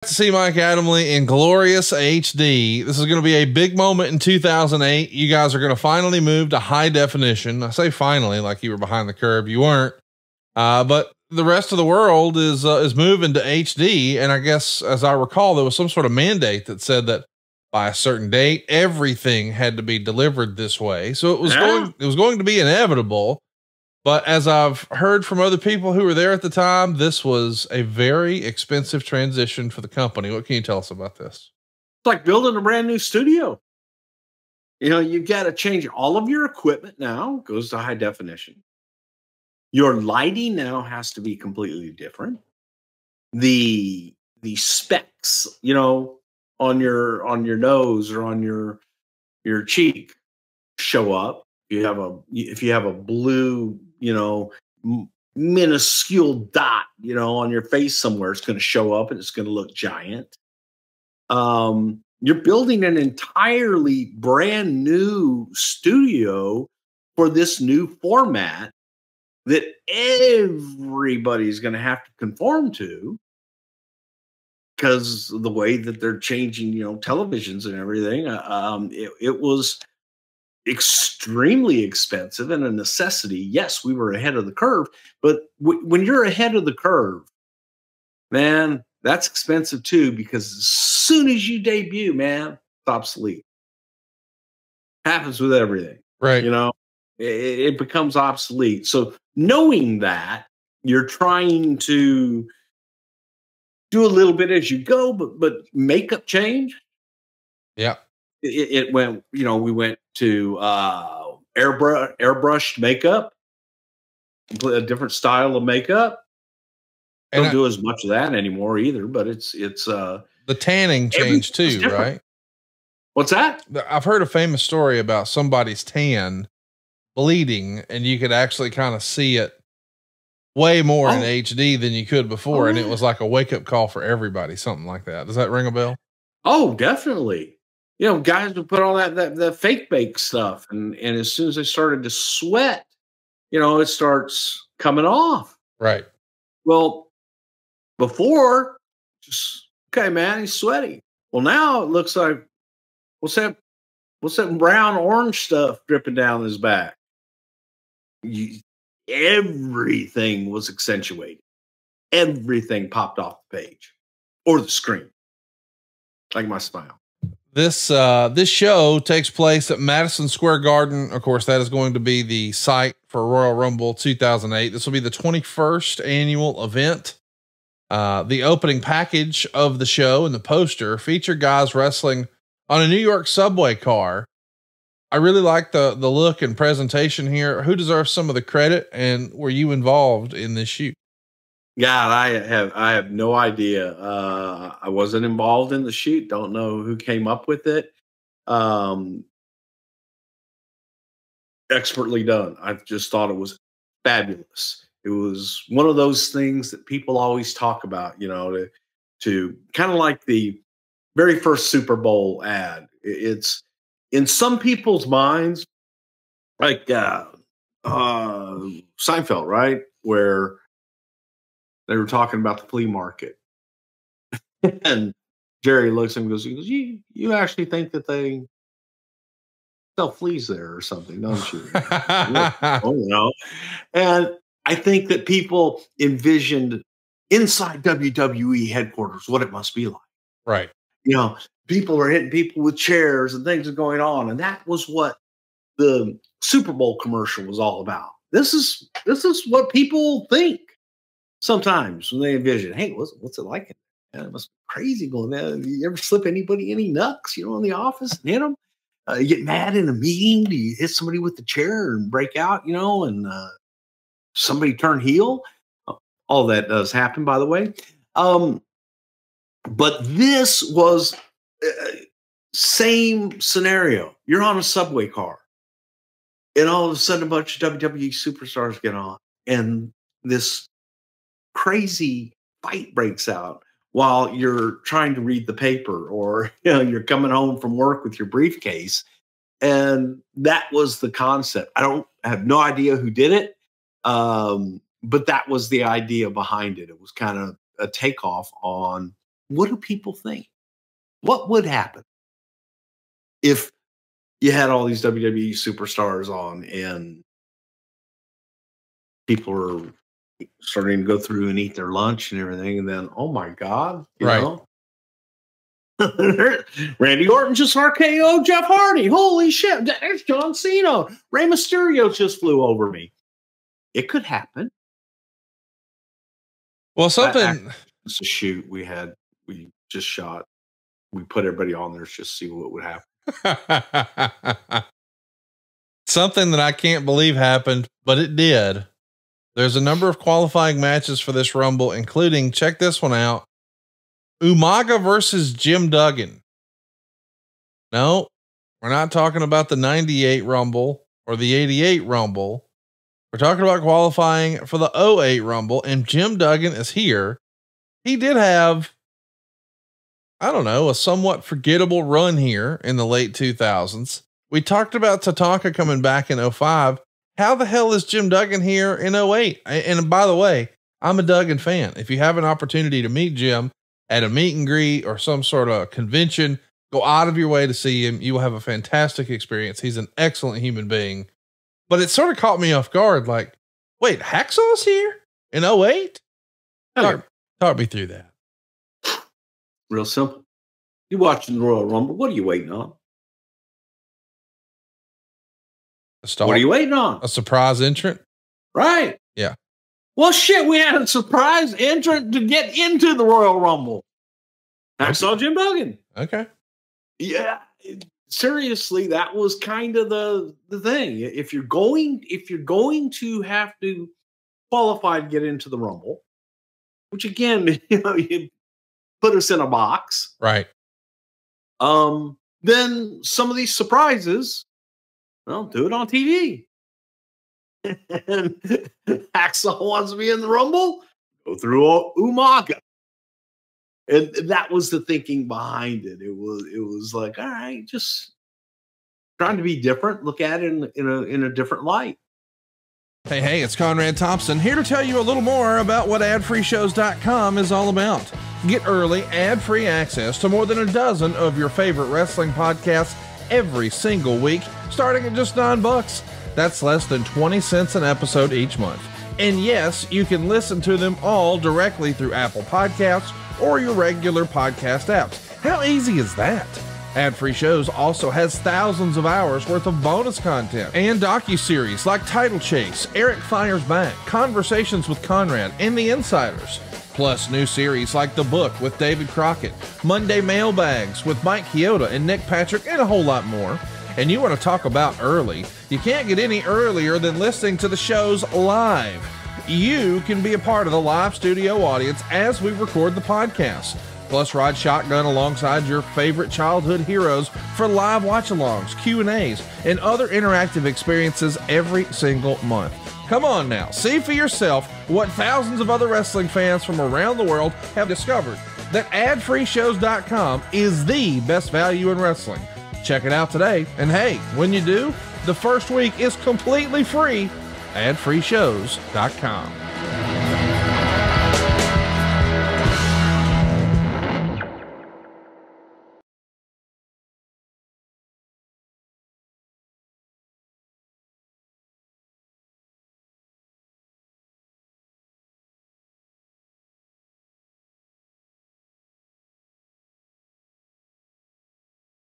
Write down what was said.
To see Mike Adamle in glorious HD. This is going to be a big moment in 2008. You guys are going to finally move to high definition. I say finally, like you were behind the curve. You weren't, but the rest of the world is moving to HD. And I guess, as I recall, there was some sort of mandate that said that by a certain date, everything had to be delivered this way. So it was going to be inevitable. But as I've heard from other people who were there at the time, this was a very expensive transition for the company. What can you tell us about this? It's like building a brand new studio. You know, you got to change all of your equipment now, goes to high definition. Your lighting now has to be completely different. The specs, you know, on your nose or on your cheek show up. If you have a blue, you know, minuscule dot, you know, on your face somewhere, it's going to show up and it's going to look giant. You're building an entirely brand new studio for this new format that everybody's going to have to conform to because of the way that they're changing, you know, televisions and everything. It was extremely expensive and a necessity. Yes, we were ahead of the curve, but when you're ahead of the curve, man, that's expensive too, because as soon as you debut, man, it's obsolete. Happens with everything, right? You know, it becomes obsolete. So knowing that, you're trying to do a little bit as you go, but makeup change. Yeah. It went, you know, we went to airbrushed makeup, a different style of makeup. Don't do as much of that anymore either, but it's the tanning changed too, right? What's that? I've heard a famous story about somebody's tan bleeding, and you could actually kind of see it way more in HD than you could before. And it was like a wake up call for everybody, something like that. Does that ring a bell? Oh, definitely. You know, guys would put all that fake bake stuff, and as soon as they started to sweat, you know, it starts coming off. Right. Well, before, just okay, man, he's sweaty. Well, now it looks like what's that brown orange stuff dripping down his back? Everything was accentuated. Everything popped off the page or the screen, like my smile. This show takes place at Madison Square Garden. Of course, that is going to be the site for Royal Rumble 2008. This will be the 21st annual event. The opening package of the show and the poster feature guys wrestling on a New York subway car. I really like the look and presentation here. Who deserves some of the credit, and were you involved in this shoot? God, I have no idea. I wasn't involved in the shoot. Don't know who came up with it. Expertly done. I just thought it was fabulous. It was one of those things that people always talk about, you know, to kind of like the very first Super Bowl ad. It's in some people's minds, like Seinfeld, right? Where they were talking about the flea market. And Jerry looks at him and goes, you actually think that they sell fleas there or something, don't you? Oh, no. And I think that people envisioned inside WWE headquarters what it must be like. Right. You know, people are hitting people with chairs and things are going on. And that was what the Super Bowl commercial was all about. This is what people think sometimes when they envision, hey, what's it like? Man, it must be crazy going there. You ever slip anybody any nuts, you know, in the office and hit them? You get mad in a meeting? Do you hit somebody with the chair and break out, you know, and somebody turn heel? All that does happen, by the way. But this was same scenario. You're on a subway car, and all of a sudden a bunch of WWE superstars get on, and this crazy fight breaks out while you're trying to read the paper, or you know, you're coming home from work with your briefcase. And that was the concept. I have no idea who did it. But that was the idea behind it. It was kind of a takeoff on what do people think? What would happen if you had all these WWE superstars on and people are starting to go through and eat their lunch and everything, and then, oh my God, you know? Randy Orton just RKO Jeff Hardy. Holy shit, there's John Cena. Rey Mysterio just flew over me. It could happen. Well, something. It's a shoot we just shot. We put everybody on there just to see what would happen. Something that I can't believe happened, but it did. There's a number of qualifying matches for this Rumble, including, check this one out, Umaga versus Jim Duggan. No, we're not talking about the 98 Rumble or the 88 Rumble. We're talking about qualifying for the 08 Rumble, and Jim Duggan is here. He did have, I don't know, a somewhat forgettable run here in the late 2000s. We talked about Tatanka coming back in 05. How the hell is Jim Duggan here in 08? And by the way, I'm a Duggan fan. If you have an opportunity to meet Jim at a meet and greet or some sort of convention, go out of your way to see him. You will have a fantastic experience. He's an excellent human being, but it sort of caught me off guard. Like, wait, Hacksaw's here in 08? Talk me through that. Real simple. You're watching the Royal Rumble. What are you waiting on? What are you waiting on? A surprise entrant? Right. Yeah. Well, shit, we had a surprise entrant to get into the Royal Rumble. Hacksaw Jim Duggan. Okay. Yeah. Seriously, that was kind of the thing. If you're going to have to qualify to get into the Rumble, which again, you put us in a box. Right. Then some of these surprises, well, do it on TV. And Hacksaw wants to be in the Rumble, go through Umaga. And that was the thinking behind it. It was like, all right, just trying to be different, look at it in a different light. Hey, it's Conrad Thompson here to tell you a little more about what adfreeshows.com is all about. Get early, ad-free access to more than a dozen of your favorite wrestling podcasts every single week, starting at just $9. That's less than 20 cents an episode each month. And yes, you can listen to them all directly through Apple Podcasts or your regular podcast apps. How easy is that? Ad-free shows also has thousands of hours worth of bonus content and docuseries like Title Chase, Eric Fires Back, Conversations with Conrad, and The Insiders. Plus new series like The Book with David Crockett, Monday Mailbags with Mike Chioda and Nick Patrick, and a whole lot more. And you want to talk about early? You can't get any earlier than listening to the shows live. You can be a part of the live studio audience as we record the podcast. Plus, ride shotgun alongside your favorite childhood heroes for live watch-alongs, Q&As, and other interactive experiences every single month. Come on now, see for yourself what thousands of other wrestling fans from around the world have discovered, that adfreeshows.com is the best value in wrestling. Check it out today, and hey, when you do, the first week is completely free. adfreeshows.com.